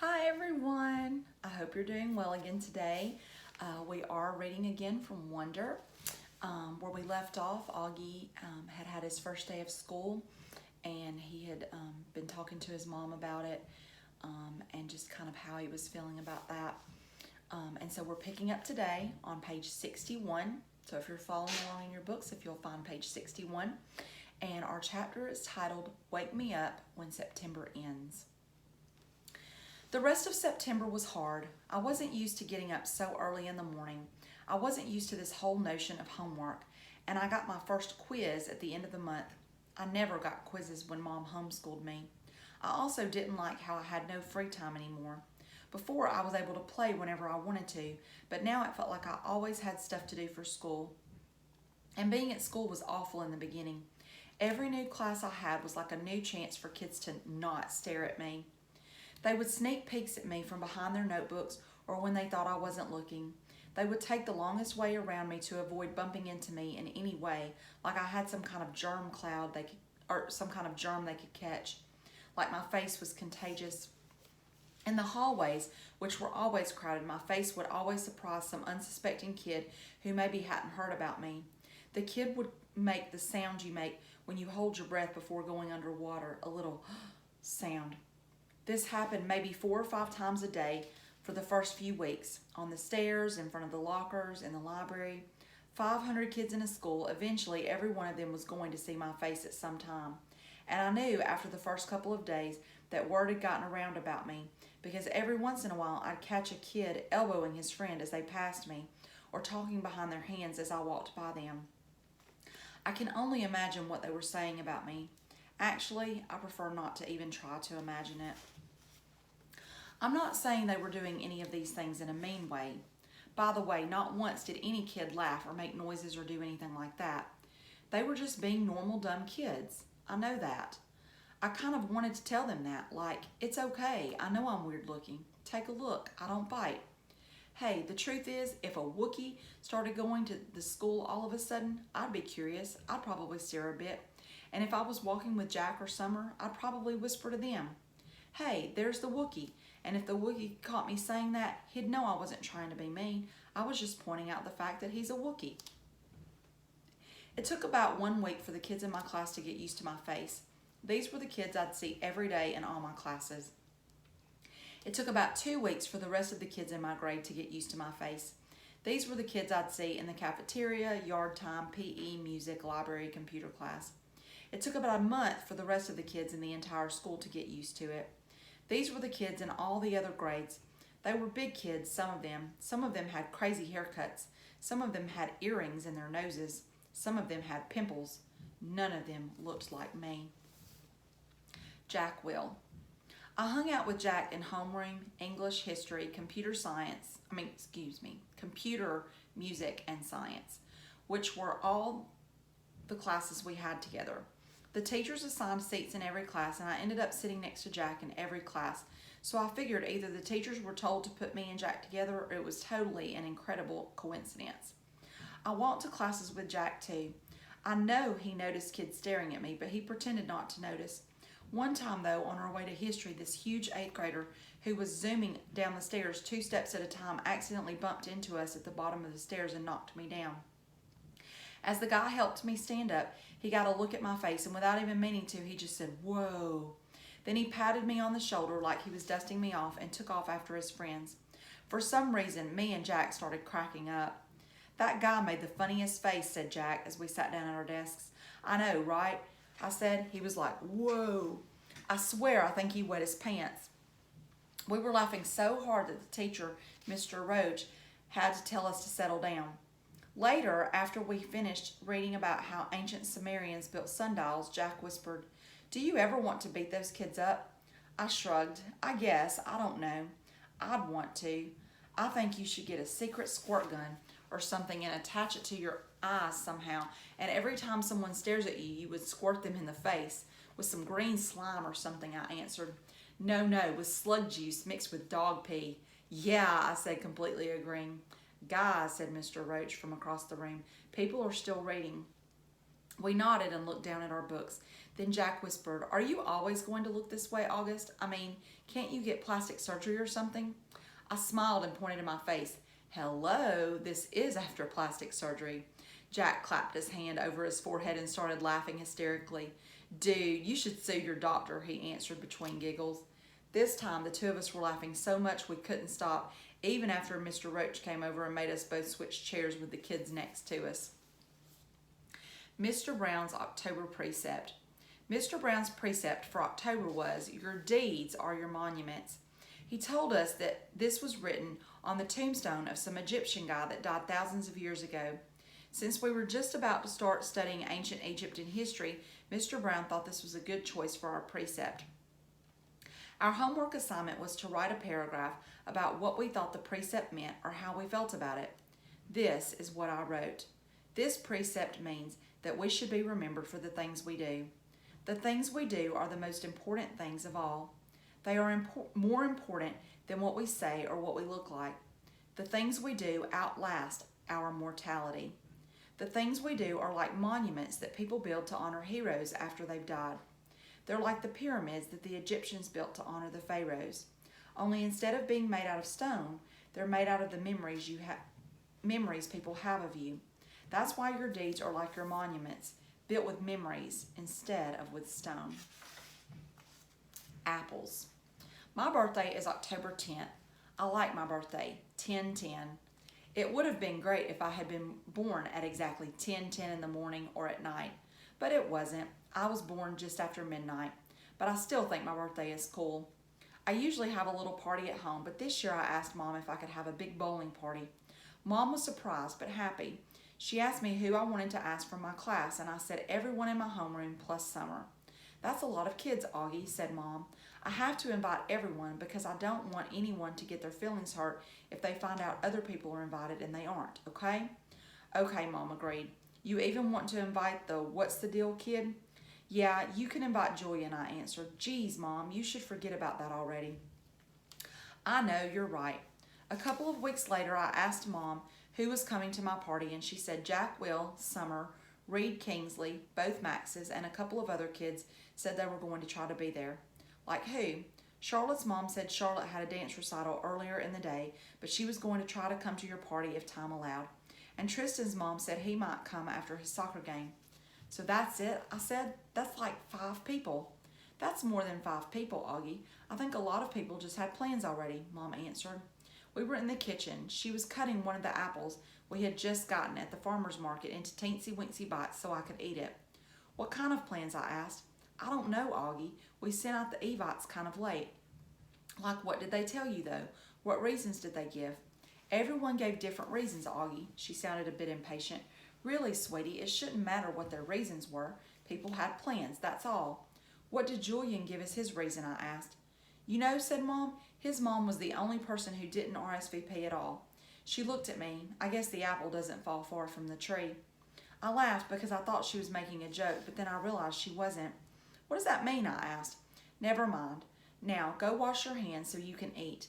Hi everyone. I hope you're doing well again today. We are reading again from Wonder. Where we left off, Augie had had his first day of school and he had been talking to his mom about it and just kind of how he was feeling about that. And so we're picking up today on page 61. So if you're following along in your books, if you'll find page 61. And our chapter is titled Wake Me Up When September Ends. The rest of September was hard. I wasn't used to getting up so early in the morning. I wasn't used to this whole notion of homework, and I got my first quiz at the end of the month. I never got quizzes when Mom homeschooled me. I also didn't like how I had no free time anymore. Before, I was able to play whenever I wanted to, but now it felt like I always had stuff to do for school. And being at school was awful in the beginning. Every new class I had was like a new chance for kids to not stare at me. They would sneak peeks at me from behind their notebooks or when they thought I wasn't looking. They would take the longest way around me to avoid bumping into me in any way, like I had some kind of germ cloud or some kind of germ they could catch, like my face was contagious. In the hallways, which were always crowded, my face would always surprise some unsuspecting kid who maybe hadn't heard about me. The kid would make the sound you make when you hold your breath before going underwater, a little sound. This happened maybe 4 or 5 times a day for the first few weeks, on the stairs, in front of the lockers, in the library. 500 kids in a school, eventually every one of them was going to see my face at some time. And I knew after the first couple of days that word had gotten around about me, because every once in a while I'd catch a kid elbowing his friend as they passed me, or talking behind their hands as I walked by them. I can only imagine what they were saying about me. Actually, I prefer not to even try to imagine it. I'm not saying they were doing any of these things in a mean way. By the way, not once did any kid laugh or make noises or do anything like that. They were just being normal, dumb kids. I know that. I kind of wanted to tell them that, like, it's okay, I know I'm weird looking. Take a look, I don't bite. Hey, the truth is, if a Wookiee started going to the school all of a sudden, I'd be curious. I'd probably stare a bit. And if I was walking with Jack or Summer, I'd probably whisper to them, hey, there's the Wookiee. And if the Wookiee caught me saying that, he'd know I wasn't trying to be mean. I was just pointing out the fact that he's a Wookiee. It took about 1 week for the kids in my class to get used to my face. These were the kids I'd see every day in all my classes. It took about 2 weeks for the rest of the kids in my grade to get used to my face. These were the kids I'd see in the cafeteria, yard time, PE, music, library, computer class. It took about a month for the rest of the kids in the entire school to get used to it. These were the kids in all the other grades. They were big kids, some of them. Some of them had crazy haircuts. Some of them had earrings in their noses. Some of them had pimples. None of them looked like me. Jack Will. I hung out with Jack in homeroom, English, history, computer, music, and science, which were all the classes we had together. The teachers assigned seats in every class, and I ended up sitting next to Jack in every class. So I figured either the teachers were told to put me and Jack together, or it was totally an incredible coincidence. I walked to classes with Jack too. I know he noticed kids staring at me, but he pretended not to notice. One time though, on our way to history, this huge 8th grader who was zooming down the stairs 2 steps at a time accidentally bumped into us at the bottom of the stairs and knocked me down. As the guy helped me stand up, he got a look at my face, and without even meaning to, he just said, whoa. Then he patted me on the shoulder like he was dusting me off and took off after his friends. For some reason, me and Jack started cracking up. That guy made the funniest face, said Jack as we sat down at our desks. I know, right? I said. He was like, whoa. I swear I think he wet his pants. We were laughing so hard that the teacher, Mr. Roach, had to tell us to settle down. Later, after we finished reading about how ancient Sumerians built sundials, Jack whispered, do you ever want to beat those kids up? I shrugged. I guess. I don't know. I'd want to. I think you should get a secret squirt gun or something and attach it to your eyes somehow, and every time someone stares at you, you would squirt them in the face with some green slime or something, I answered. No, with slug juice mixed with dog pee. Yeah, I said, completely agreeing. Guys, said Mr. Roach from across the room, people are still reading. We nodded and looked down at our books. Then Jack whispered, "Are you always going to look this way, August? I mean, can't you get plastic surgery or something?" I smiled and pointed to my face. "Hello, this is after plastic surgery." Jack clapped his hand over his forehead and started laughing hysterically. "Dude, you should sue your doctor," he answered between giggles. This time, the two of us were laughing so much we couldn't stop, even after Mr. Roach came over and made us both switch chairs with the kids next to us. Mr. Brown's October Precept. Mr. Brown's precept for October was, "Your deeds are your monuments." He told us that this was written on the tombstone of some Egyptian guy that died thousands of years ago. Since we were just about to start studying ancient Egypt and history, Mr. Brown thought this was a good choice for our precept. Our homework assignment was to write a paragraph about what we thought the precept meant or how we felt about it. This is what I wrote. This precept means that we should be remembered for the things we do. The things we do are the most important things of all. They are more important than what we say or what we look like. The things we do outlast our mortality. The things we do are like monuments that people build to honor heroes after they've died. They're like the pyramids that the Egyptians built to honor the pharaohs. Only instead of being made out of stone, they're made out of the memories people have of you. That's why your deeds are like your monuments, built with memories instead of with stone. Apples. My birthday is October 10th. I like my birthday, 10/10. It would have been great if I had been born at exactly 10:10 in the morning or at night, but it wasn't. I was born just after midnight, but I still think my birthday is cool. I usually have a little party at home, but this year I asked Mom if I could have a big bowling party. Mom was surprised but happy. She asked me who I wanted to ask from my class, and I said everyone in my homeroom plus Summer. "That's a lot of kids, Augie," said Mom. "I have to invite everyone because I don't want anyone to get their feelings hurt if they find out other people are invited and they aren't, okay?" "Okay," Mom agreed. "You even want to invite the what's the deal kid?" "Yeah, you can invite Julian," I answered. "Geez, Mom, you should forget about that already." "I know, you're right." A couple of weeks later, I asked Mom who was coming to my party, and she said Jack Will, Summer, Reed Kingsley, both Maxes, and a couple of other kids said they were going to try to be there. Like who? Charlotte's mom said Charlotte had a dance recital earlier in the day, but she was going to try to come to your party if time allowed. And Tristan's mom said he might come after his soccer game. "So that's it?" I said. "That's like 5 people." "That's more than 5 people, Augie. I think a lot of people just had plans already," Mom answered. We were in the kitchen. She was cutting one of the apples we had just gotten at the farmer's market into teensy-weensy bites so I could eat it. "What kind of plans?" I asked. "I don't know, Augie. We sent out the evites kind of late." "Like what did they tell you, though? What reasons did they give?" "Everyone gave different reasons, Augie." She sounded a bit impatient. "Really, sweetie, it shouldn't matter what their reasons were. People had plans, that's all." "What did Julian give as his reason?" I asked. "You know," said Mom, "his mom was the only person who didn't RSVP at all." She looked at me. I guess the apple doesn't fall far from the tree. I laughed because I thought she was making a joke, but then I realized she wasn't. "What does that mean?" I asked. "Never mind. Now, go wash your hands so you can eat."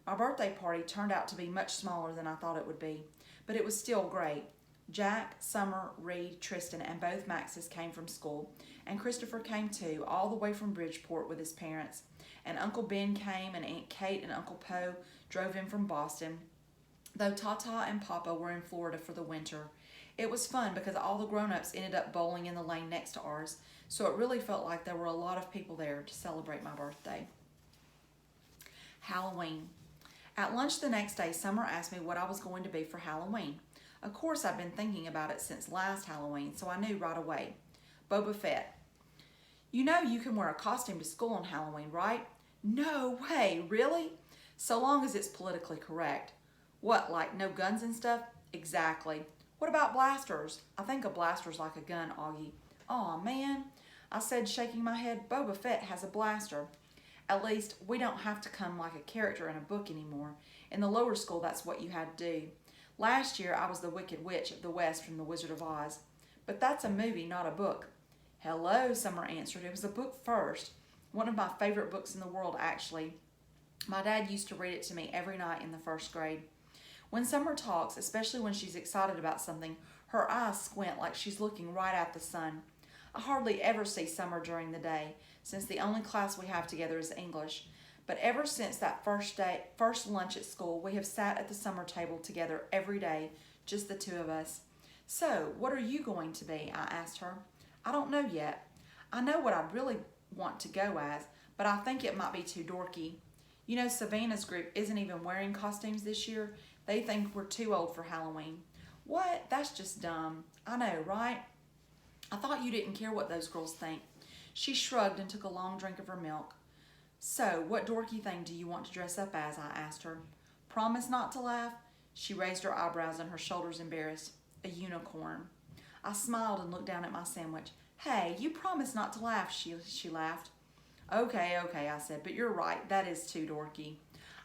My birthday party turned out to be much smaller than I thought it would be, but it was still great. Jack, Summer, Reed, Tristan, and both Maxes came from school, and Christopher came too, all the way from Bridgeport with his parents. And Uncle Ben came, and Aunt Kate and Uncle Poe drove in from Boston, though Tata and Papa were in Florida for the winter. It was fun because all the grown-ups ended up bowling in the lane next to ours, so it really felt like there were a lot of people there to celebrate my birthday. Halloween. At lunch the next day, Summer asked me what I was going to be for Halloween. Of course, I'd been thinking about it since last Halloween, so I knew right away. Boba Fett. "You know you can wear a costume to school on Halloween, right?" "No way, really?" "So long as it's politically correct." "What, like no guns and stuff?" "Exactly." "What about blasters?" "I think a blaster's like a gun, Augie." "Aw, man," I said, shaking my head. "Boba Fett has a blaster." "At least, we don't have to come like a character in a book anymore. In the lower school, that's what you had to do. Last year, I was the Wicked Witch of the West from The Wizard of Oz. But that's a movie, not a book." "Hello," Summer answered. "It was a book first. One of my favorite books in the world, actually. My dad used to read it to me every night in the 1st grade. When Summer talks, especially when she's excited about something, her eyes squint like she's looking right at the sun. I hardly ever see Summer during the day, since the only class we have together is English. But ever since that first lunch at school, we have sat at the summer table together every day, just the two of us. So, what are you going to be? I asked her. I don't know yet. I know what I really want to go as, but I think it might be too dorky. You know, Savannah's group isn't even wearing costumes this year. They think we're too old for Halloween. What? That's just dumb. I know, right? I thought you didn't care what those girls think. She shrugged and took a long drink of her milk. So, what dorky thing do you want to dress up as? I asked her. Promise not to laugh? She raised her eyebrows and her shoulders embarrassed. A unicorn. I smiled and looked down at my sandwich. Hey, you promised not to laugh, she laughed. Okay, I said, but you're right, that is too dorky.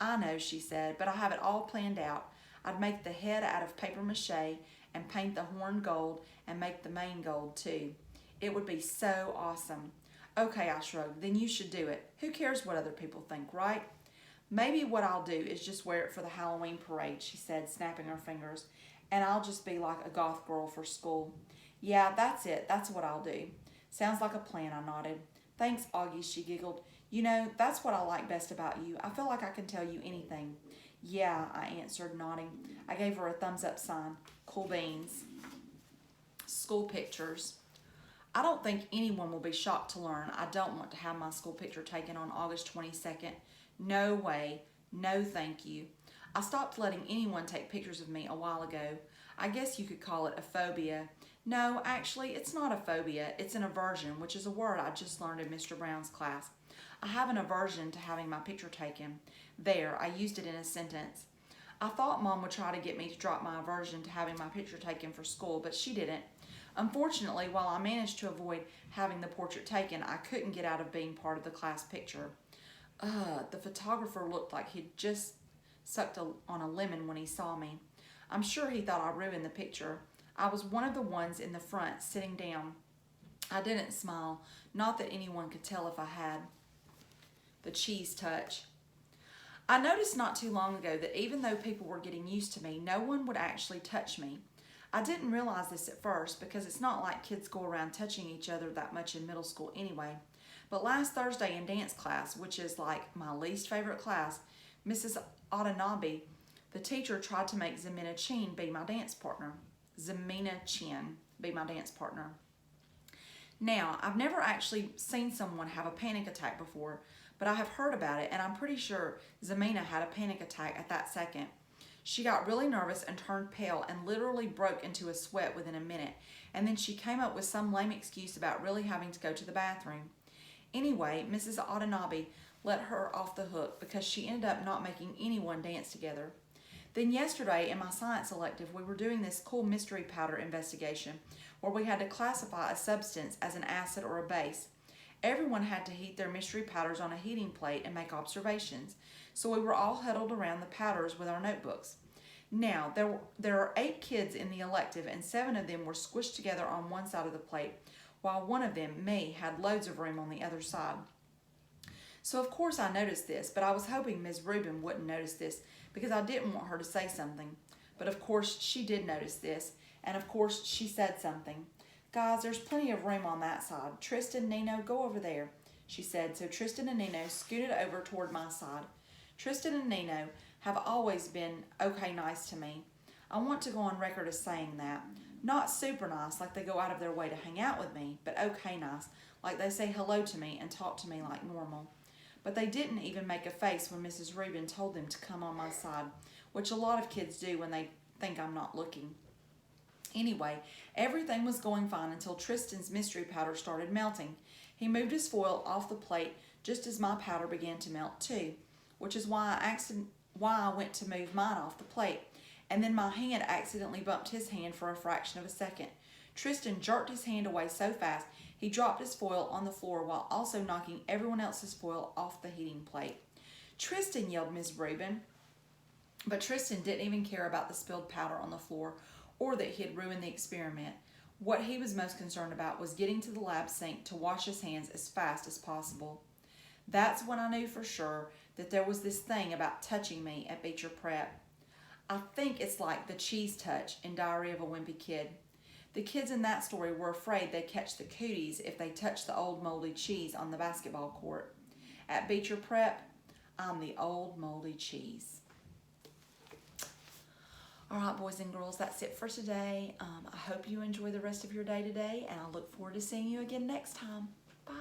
I know, she said, but I have it all planned out. I'd make the head out of paper mache and paint the horn gold and make the mane gold too. It would be so awesome. Okay, I shrugged, then you should do it. Who cares what other people think, right? Maybe what I'll do is just wear it for the Halloween parade, she said, snapping her fingers, and I'll just be like a goth girl for school. Yeah, that's it. That's what I'll do. Sounds like a plan, I nodded. Thanks, Augie, she giggled. You know, that's what I like best about you. I feel like I can tell you anything. Yeah, I answered, nodding. I gave her a thumbs up sign. Cool beans. School pictures. I don't think anyone will be shocked to learn I don't want to have my school picture taken on August 22nd. No way. No thank you. I stopped letting anyone take pictures of me a while ago. I guess you could call it a phobia. No, actually, it's not a phobia. It's an aversion, which is a word I just learned in Mr. Brown's class. I have an aversion to having my picture taken. There, I used it in a sentence. I thought Mom would try to get me to drop my aversion to having my picture taken for school, but she didn't. Unfortunately, while I managed to avoid having the portrait taken, I couldn't get out of being part of the class picture. The photographer looked like he'd just sucked on a lemon when he saw me. I'm sure he thought I ruined the picture. I was one of the ones in the front, sitting down. I didn't smile, not that anyone could tell if I had. The cheese touch. I noticed not too long ago that even though people were getting used to me, no one would actually touch me. I didn't realize this at first because it's not like kids go around touching each other that much in middle school anyway. But last Thursday in dance class, which is like my least favorite class, Mrs. Watanabe, the teacher, tried to make Zemina Chin be my dance partner. Now, I've never actually seen someone have a panic attack before, but I have heard about it, and I'm pretty sure Zemina had a panic attack at that second. She got really nervous and turned pale and literally broke into a sweat within a minute, and then she came up with some lame excuse about really having to go to the bathroom. Anyway, Mrs. Watanabe let her off the hook because she ended up not making anyone dance together. Then yesterday in my science elective, we were doing this cool mystery powder investigation where we had to classify a substance as an acid or a base. Everyone had to heat their mystery powders on a heating plate and make observations, so we were all huddled around the powders with our notebooks. Now, there are 8 kids in the elective, and 7 of them were squished together on one side of the plate, while one of them, me, had loads of room on the other side. So of course I noticed this, but I was hoping Ms. Rubin wouldn't notice this because I didn't want her to say something. But of course she did notice this, and of course she said something. Guys, there's plenty of room on that side. Tristan, Nino, go over there, she said. So Tristan and Nino scooted over toward my side. Tristan and Nino have always been okay nice to me. I want to go on record as saying that. Not super nice, like they go out of their way to hang out with me, but okay nice, like they say hello to me and talk to me like normal. But they didn't even make a face when Mrs. Rubin told them to come on my side, which a lot of kids do when they think I'm not looking. Anyway, everything was going fine until Tristan's mystery powder started melting. He moved his foil off the plate just as my powder began to melt too, which is why I went to move mine off the plate, and then my hand accidentally bumped his hand for a fraction of a second. Tristan jerked his hand away so fast he dropped his foil on the floor while also knocking everyone else's foil off the heating plate. Tristan, yelled Ms. Rubin. But Tristan didn't even care about the spilled powder on the floor or that he had ruined the experiment. What he was most concerned about was getting to the lab sink to wash his hands as fast as possible. That's when I knew for sure that there was this thing about touching me at Beecher Prep. I think it's like the cheese touch in Diary of a Wimpy Kid. The kids in that story were afraid they'd catch the cooties if they touched the old moldy cheese on the basketball court. At Beecher Prep, I'm the old moldy cheese. All right, boys and girls, that's it for today. I hope you enjoy the rest of your day today, and I look forward to seeing you again next time. Bye.